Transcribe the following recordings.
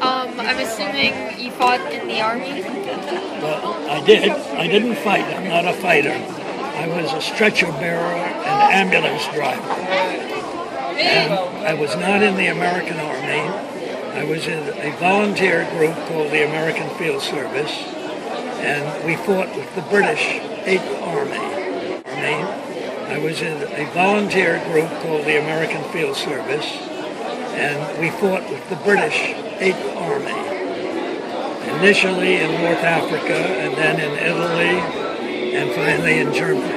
I'm assuming you fought in the army? Well, I did. I didn't fight. I'm not a fighter. I was a stretcher bearer and ambulance driver. And I was not in the American Army. I was in a volunteer group called the American Field Service, and we fought with the British 8th Army. I was in a volunteer group called the American Field Service, and we fought with the British 8th Army. Initially in North Africa, and then in Italy, and finally in Germany.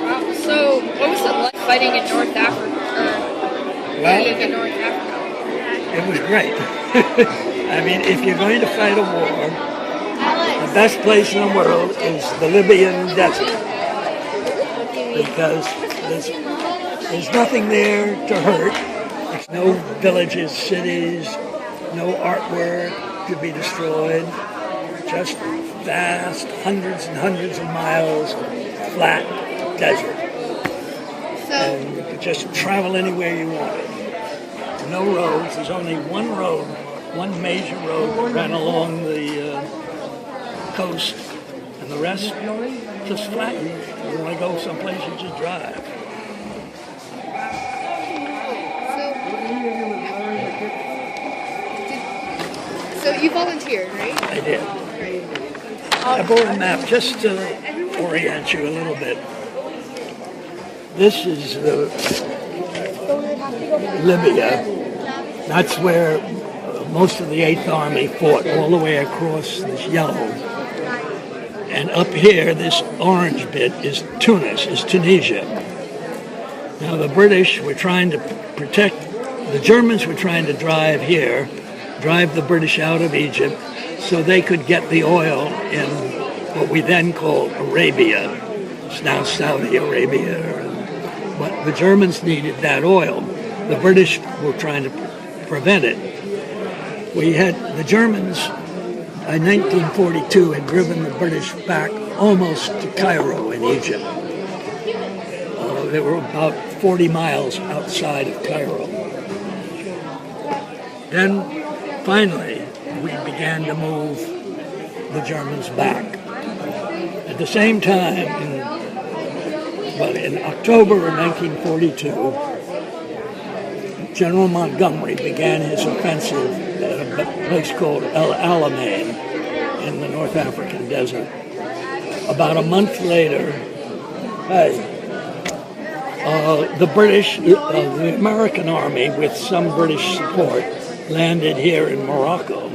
Wow. So, what was it like fighting in North Africa? In North Africa? It was great. I mean, if you're going to fight a war, the best place in the world is the Libyan desert. Because there's nothing there to hurt. There's no villages, cities, no artwork to be destroyed. Just vast, hundreds and hundreds of miles of flat desert. And you could just travel anywhere you wanted. No roads. There's only one road, one major road that ran along the coast, and the rest just flat. You want to go someplace, you just drive. So you volunteered, right? I did. I brought a map just to orient you a little bit. This is Libya. That's where most of the 8th Army fought, all the way across this yellow. And up here, this orange bit is Tunis, is Tunisia. Now the British were trying to protect, the Germans were trying to drive the British out of Egypt so they could get the oil in what we then called Arabia. It's now Saudi Arabia. But the Germans needed that oil. The British were trying to prevent it. The Germans in 1942 had driven the British back almost to Cairo in Egypt. They were about 40 miles outside of Cairo. Then finally we began to move the Germans back. At the same time, in October of 1942, General Montgomery began his offensive at a place called El Alamein in the North African desert. About a month later, the American Army, with some British support, landed here in Morocco.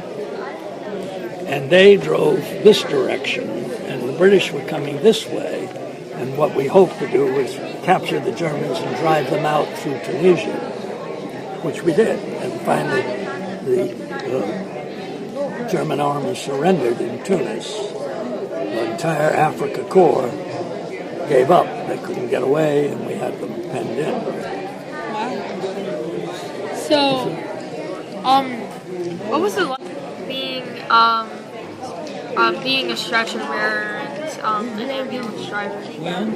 And they drove this direction, and the British were coming this way. And what we hoped to do was capture the Germans and drive them out through Tunisia, which we did. And finally, the German army surrendered in Tunis. The entire Africa Corps gave up. They couldn't get away, and we had them penned in. So, what was it like being a stretcher bearer and an ambulance driver? Well,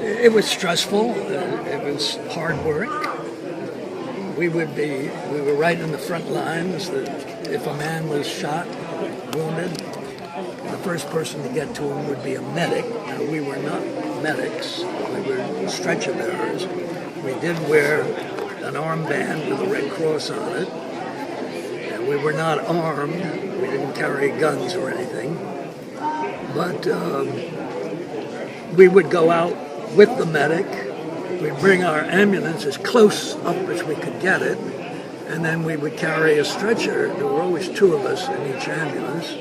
it was stressful. It was hard work. We were right in the front lines. If a man was shot, wounded, the first person to get to him would be a medic. Now, we were not medics. We were stretcher bearers. We did wear an armband with a Red Cross on it. And we were not armed. We didn't carry guns or anything. But we would go out with the medic. We'd bring our ambulance as close up as we could get it, and then we would carry a stretcher. There were always two of us in each ambulance,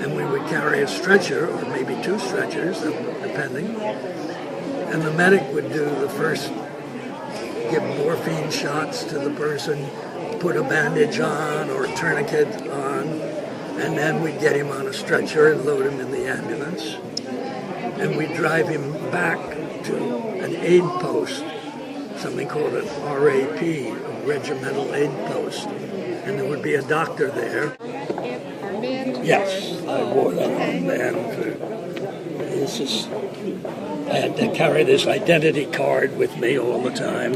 and we would carry a stretcher, or maybe two stretchers, depending. And the medic would do the first, give morphine shots to the person, put a bandage on or a tourniquet on, and then we'd get him on a stretcher and load him in the ambulance. And we'd drive him back to an aid post, something called an RAP, a regimental aid post. And there would be a doctor there. Yes, I wore that armband. I had to carry this identity card with me all the time.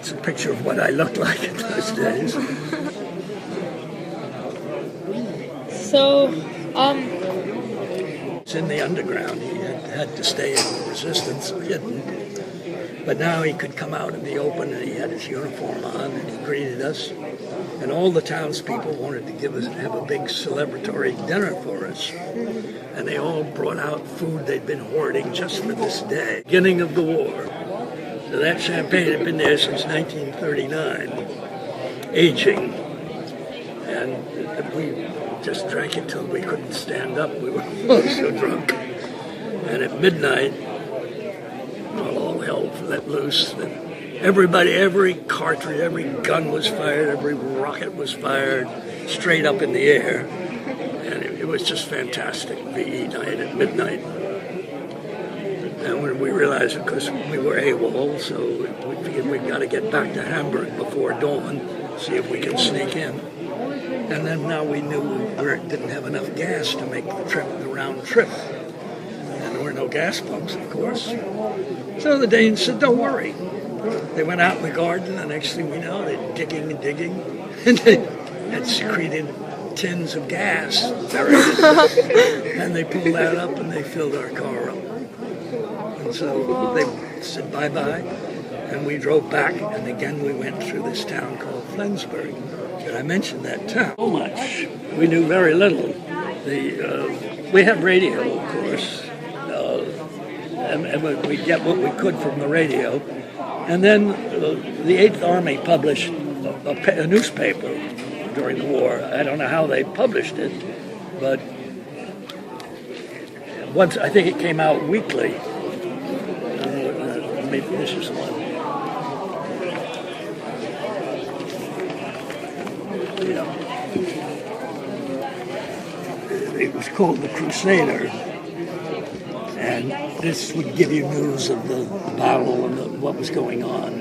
It's a picture of what I looked like in those days. So, It's in the underground. He had to stay in the resistance, hidden. But now he could come out in the open, and he had his uniform on, and he greeted us. And all the townspeople wanted to have a big celebratory dinner for us. And they all brought out food they'd been hoarding just for this day. Beginning of the war. So that champagne had been there since 1939, aging. And we just drank it till we couldn't stand up. We were so drunk. And at midnight, well, all hell let loose. Everybody, every cartridge, every gun was fired, every rocket was fired straight up in the air. And it was just fantastic, VE night at midnight. And when we realized, of course, we were AWOL, so we figured we've got to get back to Hamburg before dawn, see if we can sneak in. And then now we knew we didn't have enough gas to make the round trip. And there were no gas pumps, of course. So the Danes said, don't worry. They went out in the garden, and next thing we know, they're digging and digging, and they had secreted tins of gas buried. And they pulled that up, and they filled our car up. And so they said bye-bye, and we drove back, and again we went through this town called Flensburg. And I mentioned that town so much. We knew very little. We had radio, of course, and we'd get what we could from the radio. And then the 8th Army published a newspaper during the war. I don't know how they published it, but once I think it came out weekly. Maybe this is one. Yeah. It was called The Crusader, and this would give you news of the battle and what was going on.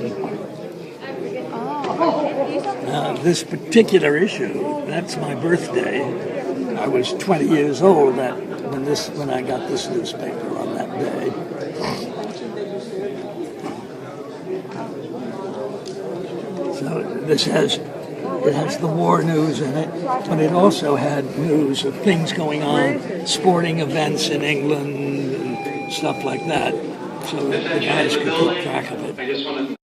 Now, this particular issue, that's my birthday. I was 20 years old when I got this newspaper on that day. So it has the war news in it, but it also had news of things going on, sporting events in England and stuff like that, so that the guys could keep track of it.